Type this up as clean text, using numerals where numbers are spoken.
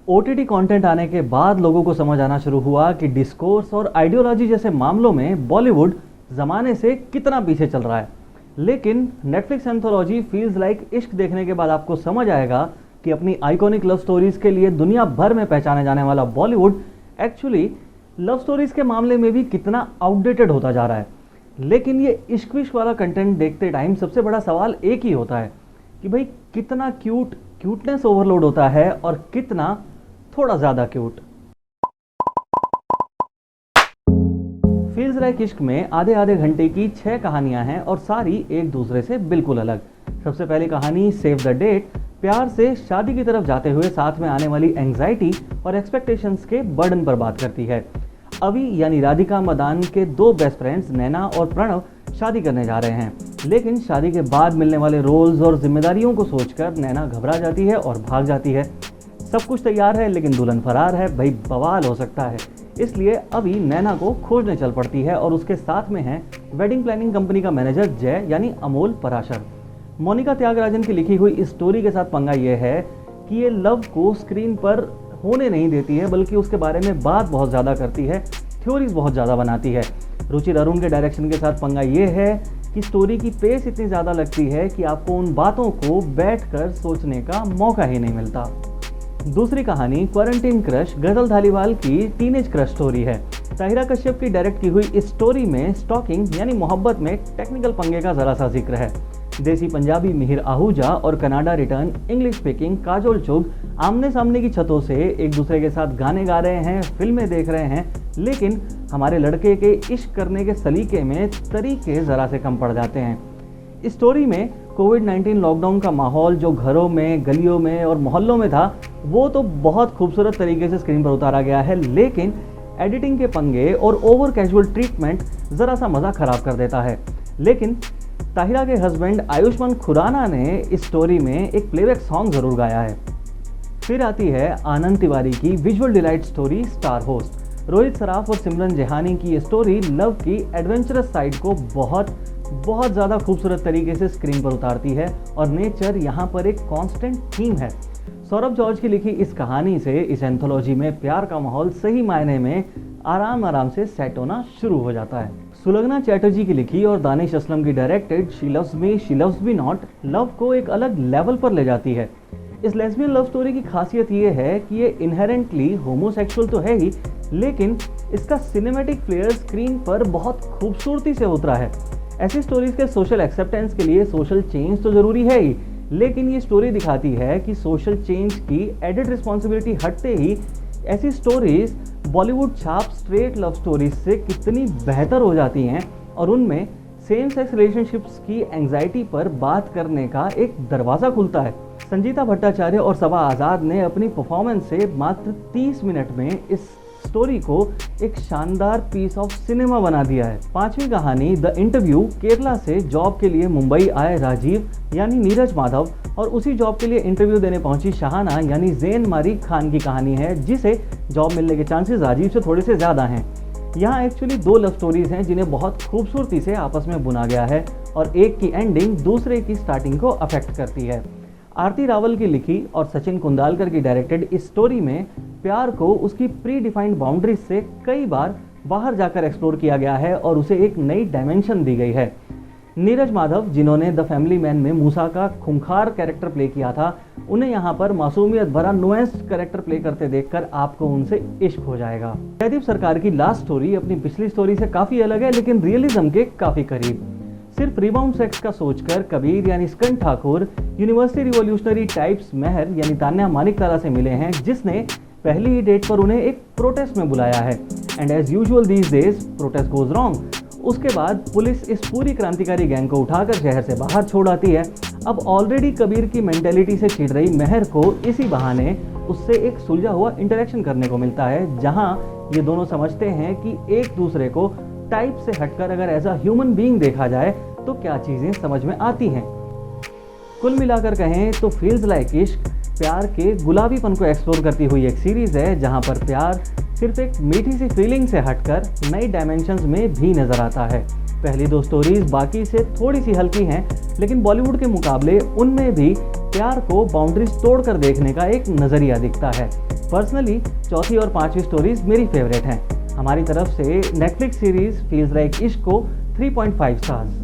OTT content आने के बाद लोगों को समझ आना शुरू हुआ कि डिस्कोर्स और आइडियोलॉजी जैसे मामलों में बॉलीवुड ज़माने से कितना पीछे चल रहा है। लेकिन नेटफ्लिक्स एंथोलॉजी फील्स लाइक इश्क देखने के बाद आपको समझ आएगा कि अपनी आइकॉनिक लव स्टोरीज के लिए दुनिया भर में पहचाने जाने वाला बॉलीवुड एक्चुअली लव स्टोरीज के मामले में भी कितना आउटडेटेड होता जा रहा है। लेकिन ये इश्क विश्क वाला कंटेंट देखते टाइम सबसे बड़ा सवाल एक ही होता है कि भाई कितना क्यूटनेस ओवरलोड होता है और कितना थोड़ा ज़्यादा क्यूट। फील्स लाइक इश्क में आधे आधे घंटे की 6 कहानियां हैं और सारी एक दूसरे से बिल्कुल अलग। सबसे पहली कहानी सेव द डेट प्यार से शादी की तरफ जाते हुए साथ में आने वाली एंग्जाइटी और एक्सपेक्टेशंस के बर्डन पर बात करती है। अभी यानी राधिका मदान के 2 बेस्ट फ्रेंड्स नैना और प्रणव शादी करने जा रहे हैं, लेकिन शादी के बाद मिलने वाले रोल्स और जिम्मेदारियों को सोचकर नैना घबरा जाती है और भाग जाती है। सब कुछ तैयार है लेकिन दुल्हन फरार है, भाई बवाल हो सकता है। इसलिए अभी नैना को खोजने चल पड़ती है और उसके साथ में है वेडिंग प्लानिंग कंपनी का मैनेजर जय यानी अमोल पराशर। मोनिका त्यागराजन की लिखी हुई इस स्टोरी के साथ पंगा ये है कि ये लव को स्क्रीन पर होने नहीं देती है, बल्कि उसके बारे में बात बहुत ज़्यादा करती है, थ्योरीज बहुत ज़्यादा बनाती है। रुचिर अरुण के डायरेक्शन के साथ पंगा ये है कि स्टोरी की पेस इतनी ज़्यादा लगती है कि आपको उन बातों को बैठकर सोचने का मौका ही नहीं मिलता। दूसरी कहानी क्वारंटीन क्रश गजल धालीवाल की टीनेज क्रश स्टोरी है। ताहिरा कश्यप की डायरेक्ट की हुई इस स्टोरी में स्टॉकिंग यानी मोहब्बत में टेक्निकल पंगे का ज़रा सा जिक्र है। देसी पंजाबी मिहिर आहूजा और Canada return English speaking Kajol चुग आमने सामने की छतों से एक दूसरे के साथ गाने गा रहे हैं, फिल्में देख रहे हैं, लेकिन हमारे लड़के के इश्क करने के सलीके में तरीके ज़रा से कम पड़ जाते हैं। इस स्टोरी में कोविड-19 लॉकडाउन का माहौल जो घरों में, गलियों में और मोहल्लों में था, वो तो बहुत खूबसूरत तरीके से स्क्रीन पर उतारा गया है, लेकिन एडिटिंग के पंगे और ओवर कैजुअल ट्रीटमेंट ज़रा सा मज़ा ख़राब कर देता है। लेकिन ताहिरा के हस्बैंड आयुष्मान खुराना ने इस स्टोरी में एक प्लेबैक सॉन्ग ज़रूर गाया है। फिर आती है आनंद तिवारी की visual delight story star host. Rohit Saraf और सिमरन जेहानी की ये स्टोरी लव की एडवेंचरस साइड को बहुत ज़्यादा खूबसूरत तरीके से स्क्रीन पर उतारती है और नेचर यहाँ पर एक कांस्टेंट थीम है। सौरभ जॉर्ज की लिखी इस कहानी से इस एंथोलॉजी में प्यार का माहौल सही मायने में आराम से सेट होना शुरू हो जाता है। सुलग्ना चैटर्जी की लिखी और दानिश असलम की directed she loves me not love को एक अलग लेवल पर ले जाती है। इस लेस्बियन लव स्टोरी की खासियत ये है कि ये इनहेरेंटली होमोसेक्सुअल तो है ही, लेकिन इसका सिनेमैटिक फ्लेयर स्क्रीन पर बहुत खूबसूरती से उतरा है। ऐसी स्टोरीज के सोशल एक्सेप्टेंस के लिए सोशल चेंज तो ज़रूरी है ही, लेकिन ये स्टोरी दिखाती है कि सोशल चेंज की एडेड रिस्पॉन्सिबिलिटी हटते ही ऐसी स्टोरीज बॉलीवुड छाप स्ट्रेट लव स्टोरीज से कितनी बेहतर हो जाती हैं और उनमें सेम सेक्स रिलेशनशिप्स की एंग्जाइटी पर बात करने का एक दरवाज़ा खुलता है। संजीता भट्टाचार्य और सबा आज़ाद ने अपनी परफॉर्मेंस से मात्र 30 मिनट में इस स्टोरी को एक शानदार पीस ऑफ सिनेमा बना दिया है। 5वीं कहानी द इंटरव्यू केरला से जॉब के लिए मुंबई आए राजीव यानी नीरज माधव और उसी जॉब के लिए इंटरव्यू देने पहुंची शाहाना यानी ज़ेन मारी खान की कहानी है, जिसे जॉब मिलने के चांसेस राजीव से थोड़े से ज़्यादा हैं। यहाँ एक्चुअली 2 लव स्टोरीज हैं जिन्हें बहुत खूबसूरती से आपस में बुना गया है और एक की एंडिंग दूसरे की स्टार्टिंग को अफेक्ट करती है। आरती रावल की लिखी और सचिन कुंदालकर की डायरेक्टेड इस स्टोरी में प्यार को उसकी प्री डिफाइंड बाउंड्रीज से कई बार बाहर जाकर एक्सप्लोर किया गया है और उसे एक नई डायमेंशन दी गई है। नीरज माधव, जिन्होंने द फैमिली मैन में मूसा का खूंखार कैरेक्टर प्ले किया था, उन्हें यहाँ पर मासूमियत भरा नुएंस्ड कैरेक्टर प्ले करते देखकर आपको उनसे इश्क हो जाएगा। जयदीप सरकार की लास्ट स्टोरी अपनी पिछली स्टोरी से काफ़ी अलग है, लेकिन रियलिज्म के काफ़ी करीब। सिर्फ रिबाउंड सेक्स का सोचकर कबीर यानी स्कंद ठाकुर यूनिवर्सिटी रिवोल्यूशनरी टाइप्स महर यानी तान्या मानिकतारा से मिले हैं, जिसने पहली ही डेट पर उन्हें एक प्रोटेस्ट में बुलाया है। And as usual these days protest goes wrong. उसके बाद पुलिस इस पूरी क्रांतिकारी गैंग को उठाकर शहर से बाहर छोड़ आती है। अब ऑलरेडी कबीर की मेंटेलिटी से चिढ़ रही महर को इसी बहाने उससे एक सुलझा हुआ इंटरेक्शन करने को मिलता है, जहां ये दोनों समझते हैं कि एक दूसरे को टाइप से हटकर अगर एज अ ह्यूमन बीइंग देखा जाए तो क्या चीज़ें समझ में आती हैं। कुल मिलाकर कहें तो फील्स लाइक इश्क प्यार के गुलाबीपन को एक्सप्लोर करती हुई एक सीरीज़ है, जहां पर प्यार सिर्फ एक मीठी सी फीलिंग से हटकर नई डायमेंशंस में भी नज़र आता है। पहली 2 स्टोरीज बाकी से थोड़ी सी हल्की हैं, लेकिन बॉलीवुड के मुकाबले उनमें भी प्यार को बाउंड्रीज तोड़कर देखने का एक नज़रिया दिखता है। पर्सनली चौथी और पांचवी स्टोरीज मेरी फेवरेट हैं। हमारी तरफ से नेटफ्लिक्स सीरीज फील्स लाइक इश्क को 3.5 स्टार्स।